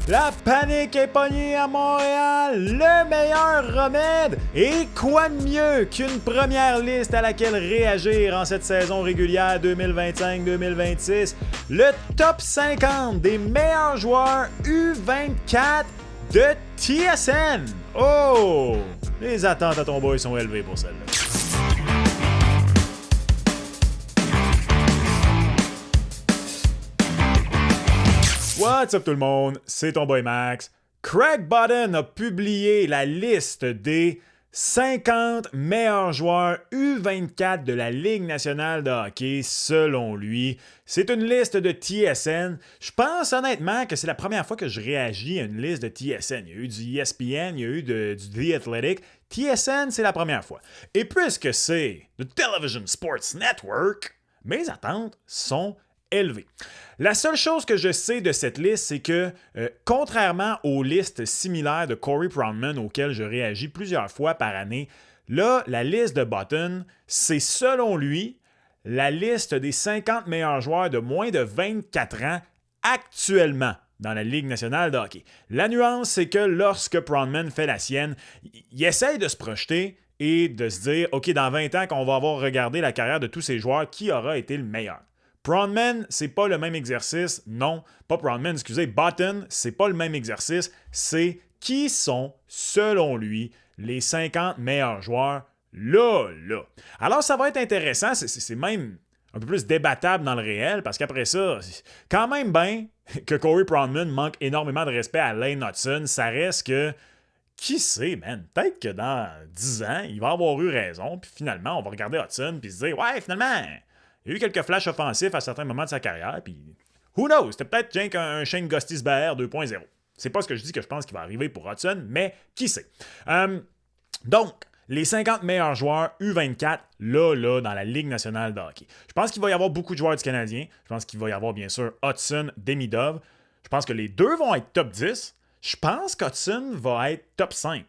La panique est pognée à Montréal, le meilleur remède! Et quoi de mieux qu'une première liste à laquelle réagir en cette saison régulière 2025-2026? Le top 50 des meilleurs joueurs U24 de TSN! Oh! Les attentes à ton boy sont élevées pour celle-là. What's up tout le monde? C'est ton boy Max. Craig Button a publié la liste des 50 meilleurs joueurs U24 de la Ligue nationale de hockey selon lui. C'est une liste de TSN. Je pense honnêtement que c'est la première fois que je réagis à une liste de TSN. Il y a eu du ESPN, il y a eu du The Athletic. TSN, c'est la première fois. Et puisque c'est The Television Sports Network, mes attentes sont élevées. La seule chose que je sais de cette liste, c'est que, contrairement aux listes similaires de Corey Proudman auxquelles je réagis plusieurs fois par année, là, la liste de Button, c'est selon lui la liste des 50 meilleurs joueurs de moins de 24 ans actuellement dans la Ligue nationale de hockey. La nuance, c'est que lorsque Proudman fait la sienne, il essaye de se projeter et de se dire, OK, dans 20 ans, qu'on va avoir regardé la carrière de tous ces joueurs, qui aura été le meilleur? Proudman, c'est pas le même exercice. Non, pas Proudman, excusez. Button, c'est pas le même exercice. C'est qui sont, selon lui, les 50 meilleurs joueurs là. Alors, ça va être intéressant. C'est même un peu plus débattable dans le réel parce qu'après ça, quand même bien que Corey Proudman manque énormément de respect à Lane Hutson. Ça reste que, qui sait, man, peut-être que dans 10 ans, il va avoir eu raison. Puis finalement, on va regarder Hutson puis se dire, ouais, finalement, il y a eu quelques flashs offensifs à certains moments de sa carrière, puis who knows, c'était peut-être rien qu'un Shane Gostisbehere 2.0. C'est pas ce que je dis que je pense qu'il va arriver pour Hutson, mais qui sait. Donc, les 50 meilleurs joueurs U24, là, dans la Ligue nationale de hockey. Je pense qu'il va y avoir beaucoup de joueurs du Canadien. Je pense qu'il va y avoir, bien sûr, Hutson, Demidov. Je pense que les deux vont être top 10. Je pense qu'Hutson va être top 5.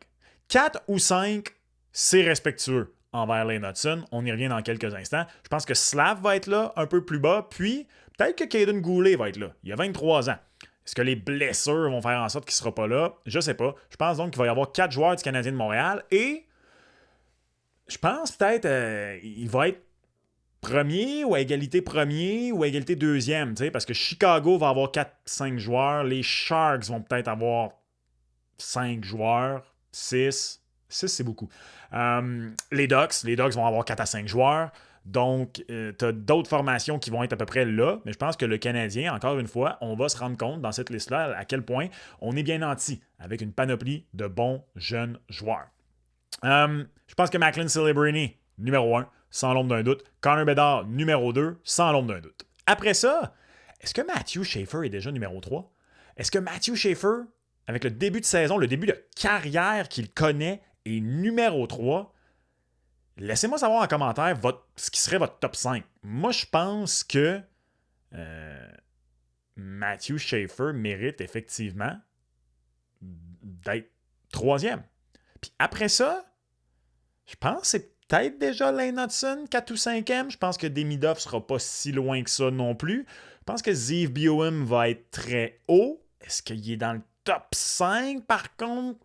4 ou 5, c'est respectueux envers Lane Hutson. On y revient dans quelques instants. Je pense que Slav va être là, un peu plus bas, puis peut-être que Caden Goulet va être là. Il a 23 ans. Est-ce que les blessures vont faire en sorte qu'il ne sera pas là? Je ne sais pas. Je pense donc qu'il va y avoir 4 joueurs du Canadien de Montréal et je pense peut-être il va être premier ou à égalité premier ou à égalité deuxième, parce que Chicago va avoir 4-5 joueurs. Les Sharks vont peut-être avoir 5 joueurs, 6. 6, c'est beaucoup. Les Ducks vont avoir 4 à 5 joueurs. Donc, tu as d'autres formations qui vont être à peu près là. Mais je pense que le Canadien, encore une fois, on va se rendre compte dans cette liste-là à quel point on est bien nanti avec une panoplie de bons jeunes joueurs. Je pense que Macklin Celebrini, numéro 1, sans l'ombre d'un doute. Connor Bedard, numéro 2, sans l'ombre d'un doute. Après ça, est-ce que Matthew Schaefer est déjà numéro 3? Est-ce que Matthew Schaefer, avec le début de saison, le début de carrière qu'il connaît, est numéro 3? Laissez-moi savoir en commentaire ce qui serait votre top 5. Moi, je pense que Matthew Schaefer mérite effectivement d'être 3e. Puis après ça, je pense que c'est peut-être déjà Lane Hutson, 4 ou 5e. Je pense que Demidov ne sera pas si loin que ça non plus. Je pense que Zeev Buim va être très haut. Est-ce qu'il est dans le top 5 par contre?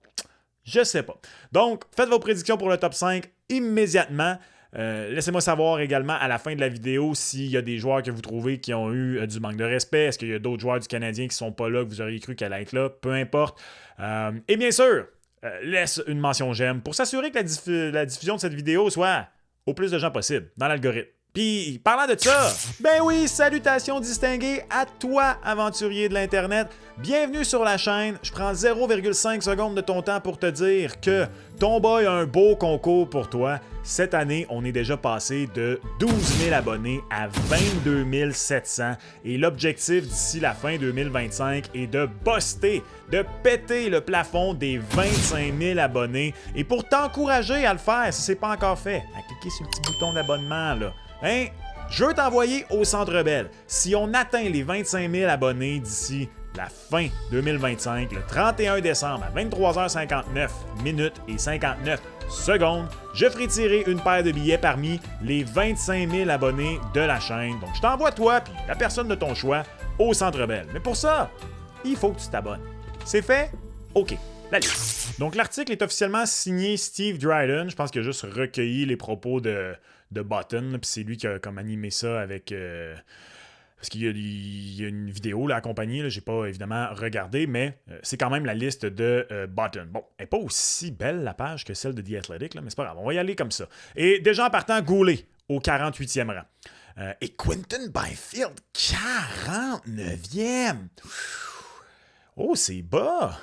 Je sais pas. Donc, faites vos prédictions pour le top 5 immédiatement. Laissez-moi savoir également à la fin de la vidéo s'il y a des joueurs que vous trouvez qui ont eu du manque de respect. Est-ce qu'il y a d'autres joueurs du Canadien qui ne sont pas là, que vous auriez cru qu'elle allait être là? Peu importe. Et bien sûr, laisse une mention j'aime pour s'assurer que la diffusion de cette vidéo soit au plus de gens possible dans l'algorithme. Puis, parlant de ça, ben oui, salutations distinguées à toi, aventurier de l'Internet. Bienvenue sur la chaîne. Je prends 0,5 secondes de ton temps pour te dire que ton boy a un beau concours pour toi. Cette année, on est déjà passé de 12 000 abonnés à 22 700. Et l'objectif d'ici la fin 2025 est de buster, de péter le plafond des 25 000 abonnés. Et pour t'encourager à le faire, si ce n'est pas encore fait, à cliquer sur le petit bouton d'abonnement là. Je veux t'envoyer au Centre Bell. Si on atteint les 25 000 abonnés d'ici la fin 2025, le 31 décembre à 23h59 minutes et 59 secondes, je ferai tirer une paire de billets parmi les 25 000 abonnés de la chaîne. Donc, je t'envoie toi puis la personne de ton choix au Centre Bell. Mais pour ça, il faut que tu t'abonnes. C'est fait? OK. La liste. Donc, l'article est officiellement signé Steve Dryden. Je pense qu'il a juste recueilli les propos de Button. Puis c'est lui qui a comme animé ça avec... parce qu'il y a une vidéo là, accompagnée. J'ai pas évidemment regardé, mais c'est quand même la liste de Button. Bon, elle n'est pas aussi belle la page que celle de The Athletic, là, mais c'est pas grave. On va y aller comme ça. Et déjà en partant, Goulet au 48e rang. Et Quinton Byfield, 49e. Oh, c'est bas.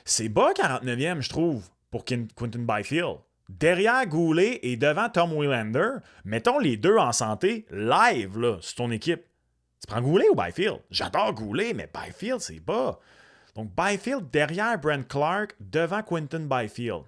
C'est bas, 49e, je trouve, pour Quinton Byfield. Derrière Goulet et devant Tom Willander, mettons les deux en santé, live, là, sur ton équipe. Tu prends Goulet ou Byfield? J'adore Goulet, mais Byfield, c'est bas. Donc, Byfield derrière Brent Clark, devant Quinton Byfield.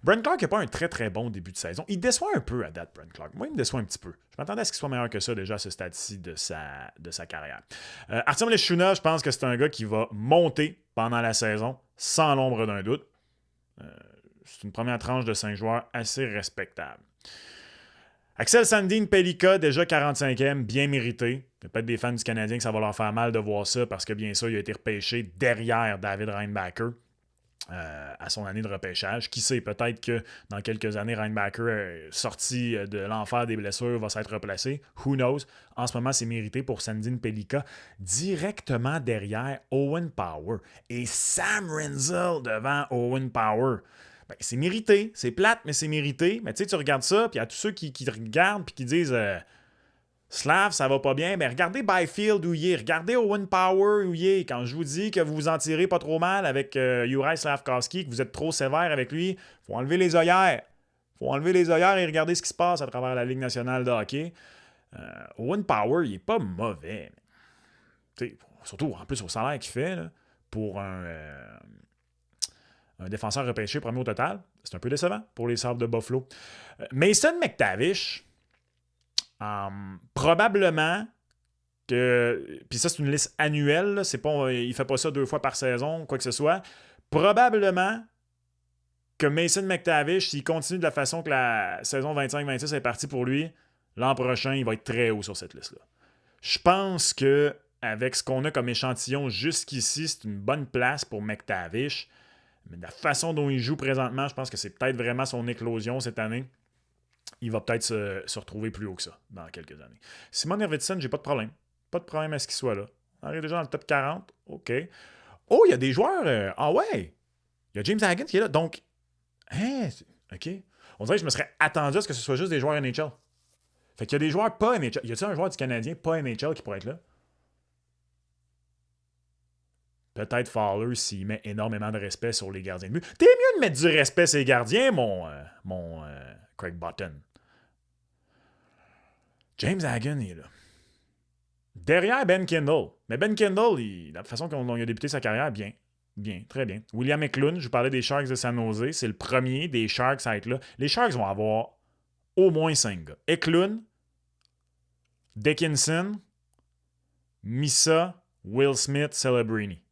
Brent Clark n'a pas un très très bon début de saison. Il déçoit un peu à date, Brent Clark. Moi, il me déçoit un petit peu. Je m'attendais à ce qu'il soit meilleur que ça déjà à ce stade-ci de sa carrière. Artem Leschuna, je pense que c'est un gars qui va monter pendant la saison, sans l'ombre d'un doute. C'est une première tranche de 5 joueurs assez respectable. Axel Sandin Pelika, déjà 45e, bien mérité. Il y a peut-être des fans du Canadien que ça va leur faire mal de voir ça parce que bien sûr, il a été repêché derrière David Reinbacher. À son année de repêchage. Qui sait, peut-être que dans quelques années, Reinbacher, sorti de l'enfer des blessures, va s'être replacé. Who knows? En ce moment, c'est mérité pour Sandin Pelika, directement derrière Owen Power. Et Sam Rinzel devant Owen Power. Ben, c'est mérité. C'est plate, mais c'est mérité. Mais tu sais, tu regardes ça, puis il y a tous ceux qui te regardent et qui disent... Slav, ça va pas bien, mais regardez Byfield où il est, regardez Owen Power où il est. Quand je vous dis que vous vous en tirez pas trop mal avec Juraj Slafkovský, que vous êtes trop sévère avec lui, faut enlever les œillères. Faut enlever les œillères et regarder ce qui se passe à travers la Ligue nationale de hockey. Owen Power, il est pas mauvais. Surtout, en plus, au salaire qu'il fait, là, pour un défenseur repêché premier au total, c'est un peu décevant pour les Sabres de Buffalo. Mason McTavish... probablement que. Puis ça, c'est une liste annuelle. Là, c'est pas, il ne fait pas ça 2 fois par saison, quoi que ce soit. Probablement que Mason McTavish, s'il continue de la façon que la saison 25-26 est partie pour lui, l'an prochain, il va être très haut sur cette liste-là. Je pense que avec ce qu'on a comme échantillon jusqu'ici, c'est une bonne place pour McTavish. Mais de la façon dont il joue présentement, je pense que c'est peut-être vraiment son éclosion cette année. Il va peut-être se retrouver plus haut que ça dans quelques années. Simon Hervitzen, j'ai pas de problème. Pas de problème à ce qu'il soit là. On arrive déjà dans le top 40. OK. Oh, il y a des joueurs... Ah ouais! Il y a James Hagan qui est là. Donc, OK. On dirait que je me serais attendu à ce que ce soit juste des joueurs NHL. Fait qu'il y a des joueurs pas NHL. Y a-t-il un joueur du Canadien pas NHL qui pourrait être là? Peut-être Fowler s'il met énormément de respect sur les gardiens de but. T'es mieux de mettre du respect sur les gardiens, mon Craig Button. James Hagan est là. Derrière Ben Kindle. Mais Ben Kindle, la façon dont il a débuté sa carrière, bien. Bien, très bien. William Eklund, je vous parlais des Sharks de San Jose. C'est le premier des Sharks à être là. Les Sharks vont avoir au moins 5 gars. Eklund, Dickinson, Missa, Will Smith, Celebrini.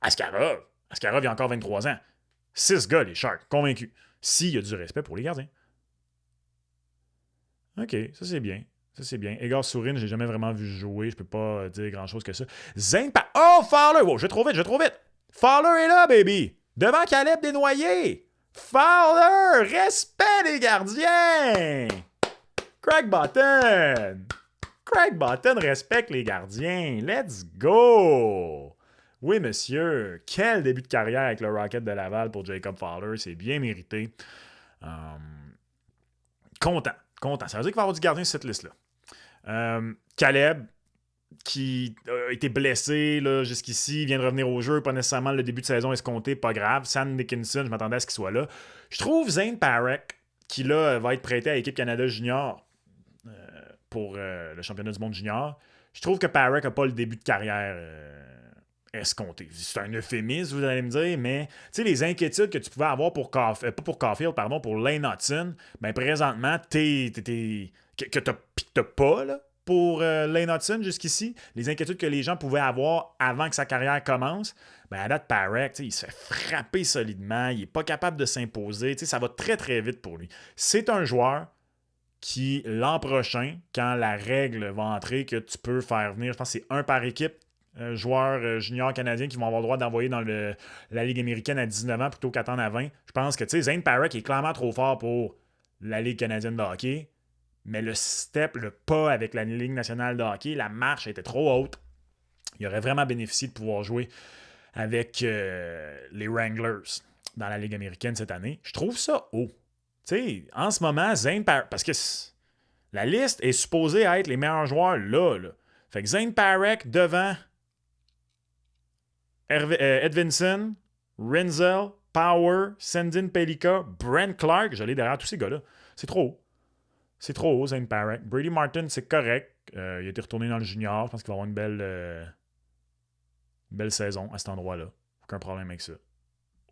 Askarov, il a encore 23 ans. 6 gars, les Sharks, convaincus. S'il y a du respect pour les gardiens. OK, ça c'est bien. Ça c'est bien. Egor Sourin, je l'ai jamais vraiment vu jouer. Je peux pas dire grand-chose que ça. Oh, Fowler! Wow, je vais trop vite. Fowler est là, baby! Devant Caleb Desnoyers! Fowler! Respect les gardiens! Craig Button respecte les gardiens. Let's go! Oui, monsieur. Quel début de carrière avec le Rocket de Laval pour Jacob Fowler. C'est bien mérité. Content. Ça veut dire qu'il va y avoir du gardien sur cette liste-là. Caleb, qui a été blessé là, jusqu'ici, vient de revenir au jeu. Pas nécessairement le début de saison escompté, pas grave. Sam Dickinson, je m'attendais à ce qu'il soit là. Je trouve Zane Parekh, qui là va être prêté à l'équipe Canada Junior pour le championnat du monde junior. Je trouve que Parekh n'a pas le début de carrière escompté. C'est un euphémisme, vous allez me dire, mais tu sais, les inquiétudes que tu pouvais avoir pour Lane Hutson, ben présentement, que t'as pas là, pour Lane Hutson jusqu'ici, les inquiétudes que les gens pouvaient avoir avant que sa carrière commence, ben à date, Parekh, il se fait frapper solidement, il n'est pas capable de s'imposer, ça va très très vite pour lui. C'est un joueur qui, l'an prochain, quand la règle va entrer, que tu peux faire venir, je pense que c'est 1 par équipe, joueurs juniors canadiens qui vont avoir le droit d'envoyer dans la Ligue américaine à 19 ans plutôt qu'attendre à 20. Je pense que Zane Parek est clairement trop fort pour la Ligue canadienne de hockey, mais le step, le pas avec la Ligue nationale de hockey, la marche était trop haute. Il aurait vraiment bénéficié de pouvoir jouer avec les Wranglers dans la Ligue américaine cette année. Je trouve ça haut. En ce moment, Zane Parek, parce que la liste est supposée être les meilleurs joueurs là. Fait que Zane Parek devant Edvinson, Renzel, Power, Sandin Pelika, Brent Clark, j'allais derrière tous ces gars-là. C'est trop haut. C'est trop haut, Zane Parek. Brady Martin, c'est correct. Il a été retourné dans le junior. Je pense qu'il va avoir une belle saison à cet endroit-là. Aucun problème avec ça.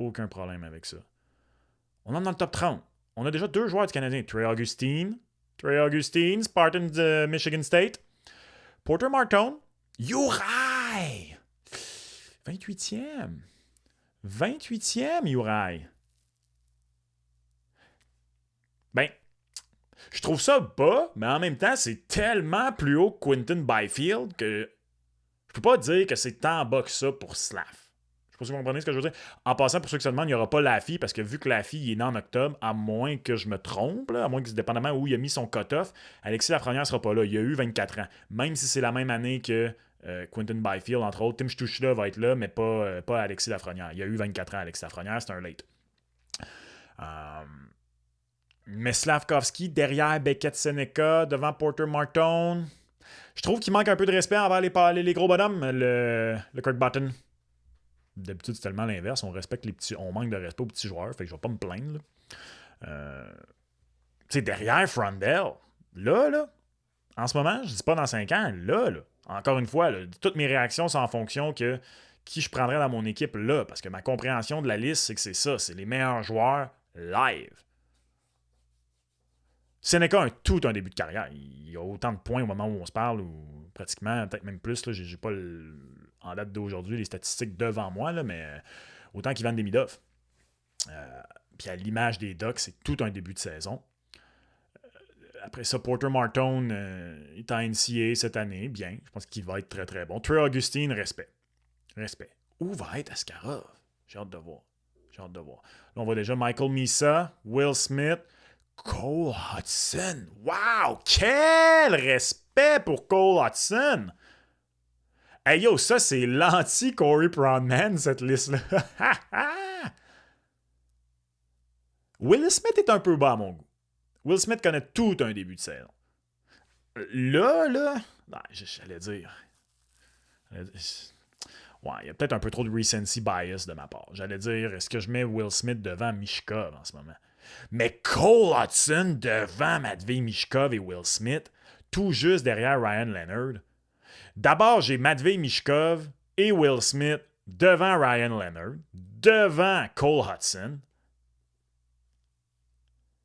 Aucun problème avec ça. On entre dans le top 30. On a déjà 2 joueurs du Canadien. Trey Augustine, Spartans de Michigan State. Porter Martone. Uri! 28e. 28e, Uri. Ben, je trouve ça bas, mais en même temps, c'est tellement plus haut que Quinton Byfield que je peux pas dire que c'est tant bas que ça pour Slav. Je sais pas si vous comprenez ce que je veux dire. En passant, pour ceux qui se demandent, il n'y aura pas Laffy, parce que vu que Laffy est né en octobre, à moins que je me trompe, là, à moins que, dépendamment où il a mis son cut-off, Alexis Lafrenière ne sera pas là. Il a eu 24 ans. Même si c'est la même année que Quinton Byfield, entre autres, Tim Stuchla va être là, mais pas Alexis Lafrenière. Il a eu 24 ans, Alexis Lafrenière, c'est un late. Mais Slavkovski, derrière Beckett Seneca, devant Porter Martone, je trouve qu'il manque un peu de respect envers les gros bonhommes, le Kirk Button. D'habitude, c'est tellement l'inverse. On respecte les petits. On manque de respect aux petits joueurs. Fait que je vais pas me plaindre. Derrière Frondell, là, en ce moment, je dis pas dans 5 ans, là, encore une fois, là, toutes mes réactions sont en fonction que qui je prendrais dans mon équipe là. Parce que ma compréhension de la liste, c'est que c'est ça. C'est les meilleurs joueurs live. Seneca a tout un début de carrière. Il a autant de points au moment où on se parle, ou pratiquement, peut-être même plus. Là, j'ai pas en date d'aujourd'hui les statistiques devant moi, là, mais autant qu'Ivan Demidov. Puis à l'image des Ducks, c'est tout un début de saison. Après ça, Porter Martone est en NCAA cette année. Bien, je pense qu'il va être très très bon. Trey Augustine, respect. Où va être Askarov? J'ai hâte de voir. Là, on voit déjà Michael Misa, Will Smith, Cole Hudson. Wow! Quel respect pour Cole Hudson! Hey yo, ça c'est l'anti-Corey Proudman, cette liste-là. Will Smith est un peu bas à mon goût. Will Smith connaît tout un début de saison. Là, j'allais dire... Ouais, il y a peut-être un peu trop de recency bias de ma part. J'allais dire, est-ce que je mets Will Smith devant Mishkov en ce moment? Mais Cole Hudson devant Matvei Mishkov et Will Smith, tout juste derrière Ryan Leonard. D'abord, j'ai Matvei Mishkov et Will Smith devant Ryan Leonard, devant Cole Hudson.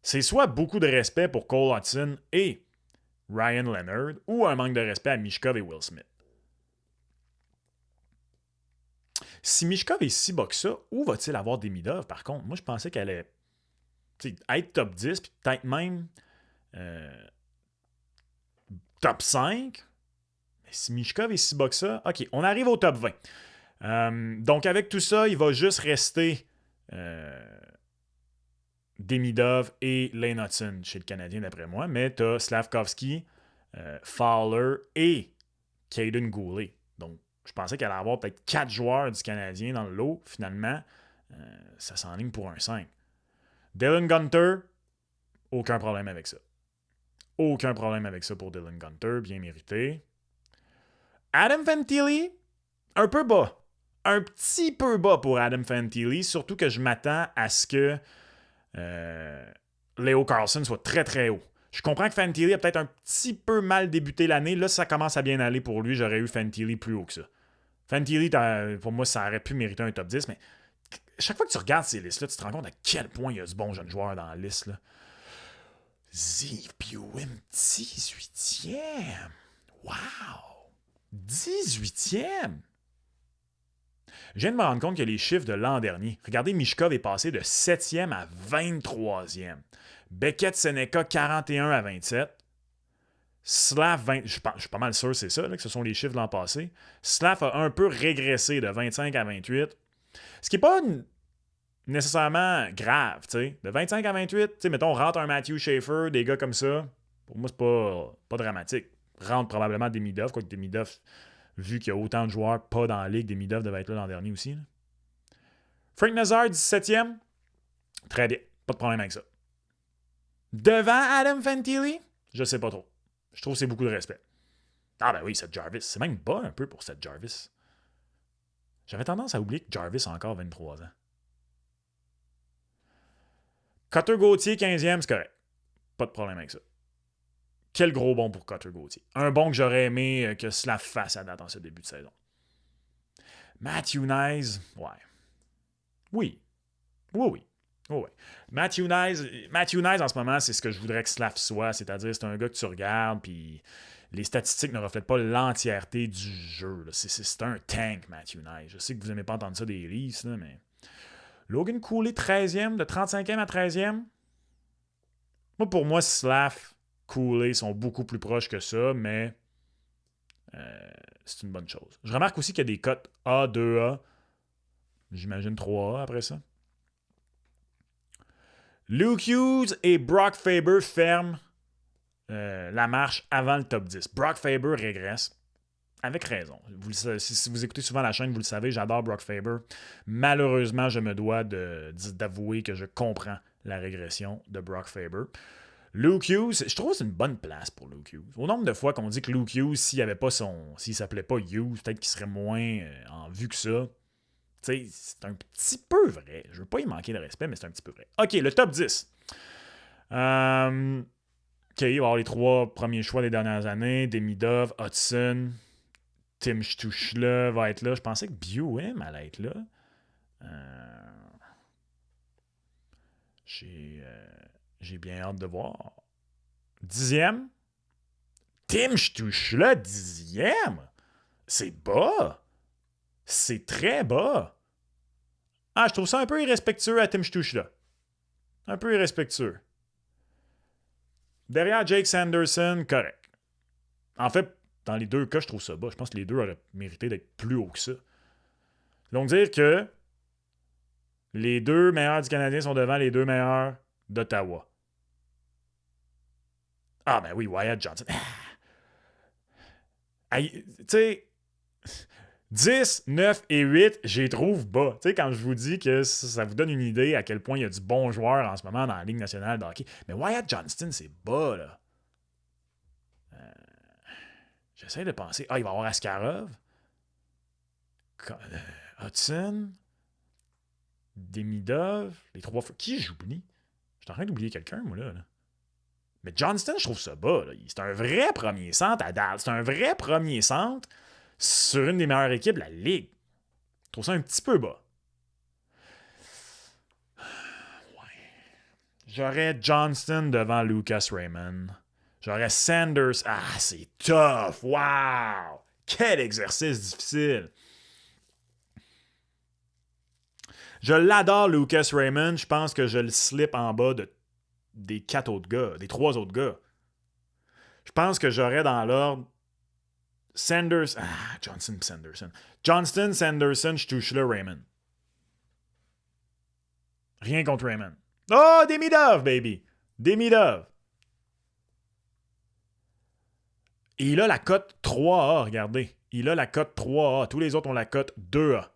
C'est soit beaucoup de respect pour Cole Hudson et Ryan Leonard, ou un manque de respect à Mishkov et Will Smith. Si Mishkov est si bas que ça, où va-t-il avoir Demidov, par contre? Moi, je pensais qu'elle allait être top 10, puis peut-être même top 5. Mais si Mishkov est si bas que ça, OK, on arrive au top 20. Donc, avec tout ça, il va juste rester Demidov et Lane Hudson chez le Canadien, d'après moi. Mais tu as Slavkovski, Fowler et Caden Goulet. Donc, je pensais qu'elle allait avoir peut-être 4 joueurs du Canadien dans le lot. Finalement, ça s'enligne pour un 5. Dylan Gunter, aucun problème avec ça. Aucun problème avec ça pour Dylan Gunter, bien mérité. Adam Fantilli, un peu bas. Un petit peu bas pour Adam Fantilli, surtout que je m'attends à ce que Leo Carlson soit très très haut. Je comprends que Fantilli a peut-être un petit peu mal débuté l'année. Là, ça commence à bien aller pour lui. J'aurais eu Fantilli plus haut que ça. Fantilli, pour moi, ça aurait pu mériter un top 10, mais chaque fois que tu regardes ces listes-là, tu te rends compte à quel point il y a ce bon jeune joueur dans la liste. Là. Ziv Buim, 18e. Wow! 18e! Je viens de me rendre compte que les chiffres de l'an dernier, regardez, Mishkov est passé de 7e à 23e. Beckett Seneca, 41 à 27. Slav, je suis pas mal sûr que c'est ça, là, que ce sont les chiffres de l'an passé. Slav a un peu régressé de 25 à 28. Ce qui n'est pas nécessairement grave, tu sais. De 25 à 28, tu sais, mettons, rentre un Matthew Schaefer, des gars comme ça. Pour moi, c'est pas dramatique. Rentre probablement Demidov, quoique Demidov, vu qu'il y a autant de joueurs pas dans la ligue, Demidov devait être là l'an dernier aussi. Là. Frank Nazar, 17e. Très bien. Pas de problème avec ça. Devant Adam Fantilli, je sais pas trop. Je trouve que c'est beaucoup de respect. Ah ben oui, Seth Jarvis. C'est même bas un peu pour Seth Jarvis. J'avais tendance à oublier que Jarvis a encore 23 ans. Cutter Gauthier, 15e, c'est correct. Pas de problème avec ça. Quel gros bon pour Cutter Gauthier. Un bon que j'aurais aimé que cela fasse à date en ce début de saison. Matthew Nyes, ouais. Oui. Oui. Oh ouais. Matthew Nyes, en ce moment, c'est ce que je voudrais que Slav soit. C'est-à-dire, c'est un gars que tu regardes, puis les statistiques ne reflètent pas l'entièreté du jeu. C'est un tank, Matthew Nyes. Je sais que vous n'aimez pas entendre ça des Leafs, là, mais... Logan Cooley, 13e, de 35e à 13e. Pour moi, Slav, Cooley sont beaucoup plus proches que ça, mais c'est une bonne chose. Je remarque aussi qu'il y a des cotes A, 2A. J'imagine 3A après ça. Luke Hughes et Brock Faber ferment la marche avant le top 10. Brock Faber régresse. Avec raison. Si vous écoutez souvent la chaîne, vous le savez, j'adore Brock Faber. Malheureusement, je me dois d'avouer que je comprends la régression de Brock Faber. Luke Hughes, je trouve que c'est une bonne place pour Luke Hughes. Au nombre de fois qu'on dit que Luke Hughes, s'il s'appelait pas Hughes, peut-être qu'il serait moins en vue que ça. T'sais, c'est un petit peu vrai. Je veux pas y manquer de respect, mais c'est un petit peu vrai. OK, le top 10. OK, il va y avoir les 3 premiers choix des dernières années. Demidov, Hudson, Tim Stuchla va être là. Je pensais que BioM allait être là. J'ai bien hâte de voir. 10e. Tim Stuchla, 10e. C'est bas. C'est très bas. Ah, je trouve ça un peu irrespectueux à Tim Stuchla. Un peu irrespectueux. Derrière Jake Sanderson, correct. En fait, dans les deux cas, je trouve ça bas. Je pense que les deux auraient mérité d'être plus haut que ça. Donc, dire que les 2 meilleurs du Canadien sont devant les 2 meilleurs d'Ottawa. Ah, ben oui, Wyatt Johnson. Tu sais, 10, 9 et 8, je les trouve bas. Tu sais, quand je vous dis que ça vous donne une idée à quel point il y a du bon joueur en ce moment dans la Ligue nationale de hockey. Mais Wyatt Johnston, c'est bas, là. J'essaie de penser. Ah, il va y avoir Askarov. Hudson. Demidov. Les 3 fois. Qui j'oublie? Je suis en train d'oublier quelqu'un, moi, là. Mais Johnston, je trouve ça bas. Là. C'est un vrai premier centre à Dallas. C'est un vrai premier centre sur une des meilleures équipes de la Ligue. Je trouve ça un petit peu bas. Ouais. J'aurais Johnston devant Lucas Raymond. J'aurais Sanders. Ah, c'est tough. Wow! Quel exercice difficile. Je l'adore, Lucas Raymond. Je pense que je le slip en bas des 4 autres gars, des 3 autres gars. Je pense que j'aurais dans l'ordre Sanders. Ah, Sanderson. Johnston, Sanderson, Stuchla, Raymond. Rien contre Raymond. Oh, Demidov, baby! Demidov. Et il a la cote 3A, regardez. Il a la cote 3A. Tous les autres ont la cote 2A.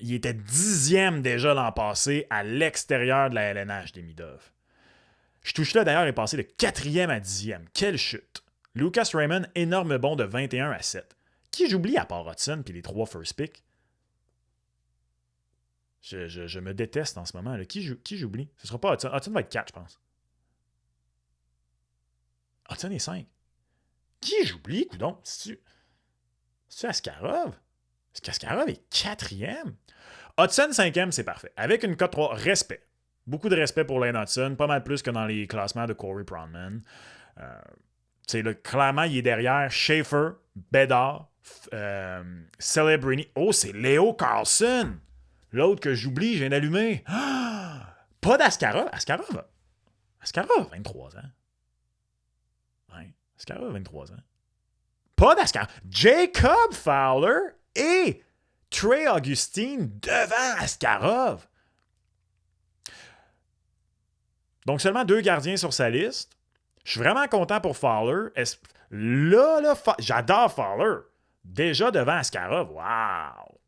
Il était 10e déjà l'an passé à l'extérieur de la LNH, Demidov. Stuchla, d'ailleurs, est passé de 4e à 10e. Quelle chute! Lucas Raymond, énorme bond de 21 à 7. Qui j'oublie à part Hudson puis les 3 first picks? Je me déteste en ce moment. Là. Qui j'oublie? Ce ne sera pas Hudson. Hudson va être 4, je pense. Hudson est 5. Qui j'oublie, coudonc? C'est-tu Askarov? Est-ce qu'Askarov est 4e? Hudson, 5e, c'est parfait. Avec une cote 3, respect. Beaucoup de respect pour Lane Hudson, pas mal plus que dans les classements de Corey Proudman. Clairement, il est derrière Schaefer, Bedard, Celebrini. Oh, c'est Leo Carlson! L'autre que j'oublie, je viens d'allumer. Ah! Pas d'Askarov. Askarov a 23 ans. Askarov a 23 ans. Pas d'Askarov. Jacob Fowler et Trey Augustine devant Askarov. Donc, seulement 2 gardiens sur sa liste. Je suis vraiment content pour Fowler. Là, j'adore Fowler. Déjà devant Askarov. Wow!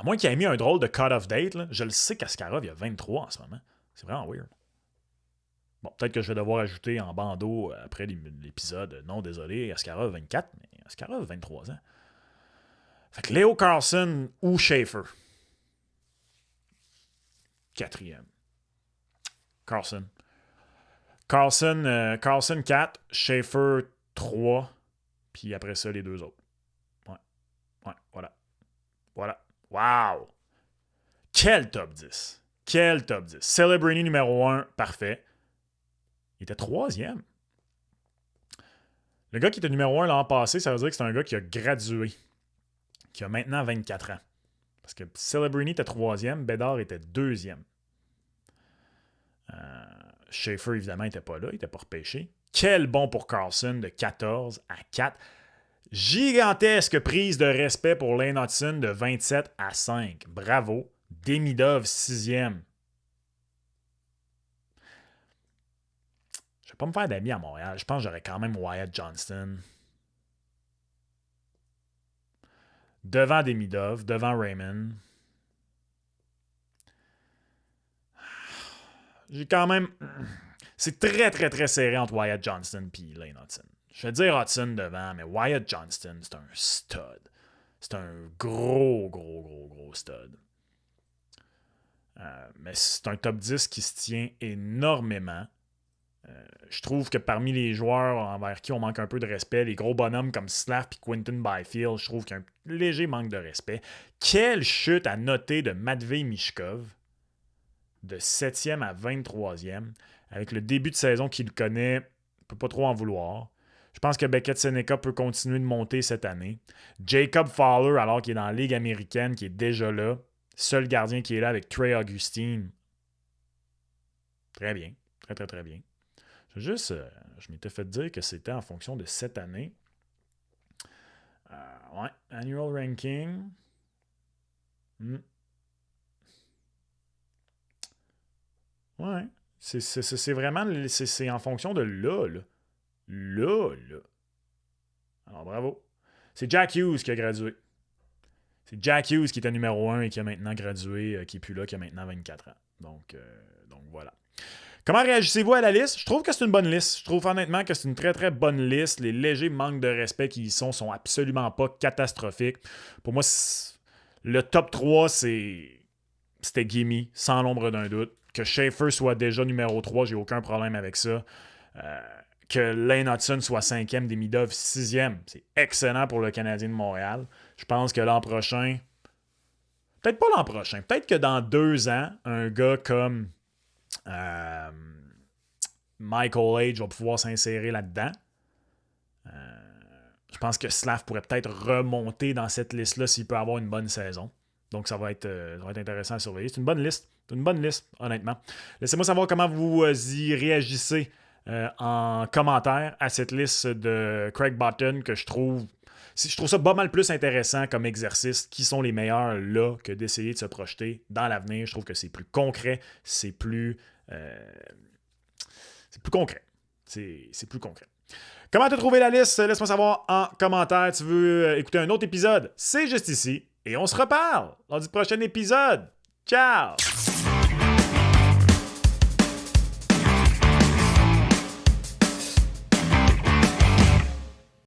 À moins qu'il ait mis un drôle de cut-off date, là, je le sais qu'Askarov, il a 23 en ce moment. C'est vraiment weird. Bon, peut-être que je vais devoir ajouter en bandeau après l'épisode. Non, désolé, Askarov 24, mais Askarov 23 ans. Fait que Leo Carlson ou Schaefer. 4e. Carlson. Carlson 4, Schaefer 3, puis après ça, les 2 autres. Ouais, voilà. Wow! Quel top 10! Quel top 10! Celebrini numéro 1, parfait. Il était 3e. Le gars qui était numéro 1 l'an passé, ça veut dire que c'est un gars qui a gradué, qui a maintenant 24 ans. Parce que Celebrini était 3e, Bédard était 2e. Schaefer, évidemment, n'était pas là, il n'était pas repêché. Quel bon pour Carlson de 14 à 4. Gigantesque prise de respect pour Lane Hutson de 27 à 5. Bravo. Demidov, 6e. Je vais pas me faire d'amis à Montréal. Je pense que j'aurais quand même Wyatt Johnston. Devant Demidov, devant Raymond. J'ai quand même... C'est très, très, très serré entre Wyatt Johnston et Lane Hutson. Je vais dire Hutson devant, mais Wyatt Johnston, c'est un stud. C'est un gros stud. Mais c'est un top 10 qui se tient énormément. Je trouve que parmi les joueurs envers qui on manque un peu de respect, les gros bonhommes comme Slav et Quinton Byfield, je trouve qu'il y a un léger manque de respect. Quelle chute à noter de Matvei Michkov, de 7e à 23e, avec le début de saison qu'il connaît, il ne peut pas trop en vouloir. Je pense que Beckett Seneca peut continuer de monter cette année. Jacob Fowler, alors qu'il est dans la Ligue américaine, qui est déjà là. Seul gardien qui est là avec Trey Augustine. Très bien. Très, très, très bien. Je m'étais fait dire que c'était en fonction de cette année. Ouais. Annual ranking. Ouais. C'est vraiment... C'est en fonction de là. Là. Alors, bravo. C'est Jack Hughes qui a gradué. C'est Jack Hughes qui était numéro 1 et qui a maintenant gradué, qui n'est plus là, qui a maintenant 24 ans. Donc voilà. Comment réagissez-vous à la liste? Je trouve que c'est une bonne liste. Je trouve honnêtement que c'est une très, très bonne liste. Les légers manques de respect qui y sont absolument pas catastrophiques. Pour moi, le top 3, c'était Gimme, sans l'ombre d'un doute. Que Schaefer soit déjà numéro 3, j'ai aucun problème avec ça. Que Lane Hutson soit 5e, Demidov 6e. C'est excellent pour le Canadien de Montréal. Je pense que l'an prochain, peut-être pas l'an prochain, peut-être que dans 2 ans, un gars comme Michael Age va pouvoir s'insérer là-dedans. Je pense que Slav pourrait peut-être remonter dans cette liste-là s'il peut avoir une bonne saison. Donc, ça va être intéressant à surveiller. C'est une bonne liste. C'est une bonne liste, honnêtement. Laissez-moi savoir comment vous y réagissez en commentaire à cette liste de Craig Button que je trouve ça pas mal plus intéressant comme exercice. Qui sont les meilleurs là que d'essayer de se projeter dans l'avenir? Je trouve que c'est plus concret. C'est plus concret. C'est plus concret. Comment tu as trouvé la liste? Laisse-moi savoir en commentaire. Tu veux écouter un autre épisode? C'est juste ici. Et on se reparle lors du prochain épisode. Ciao!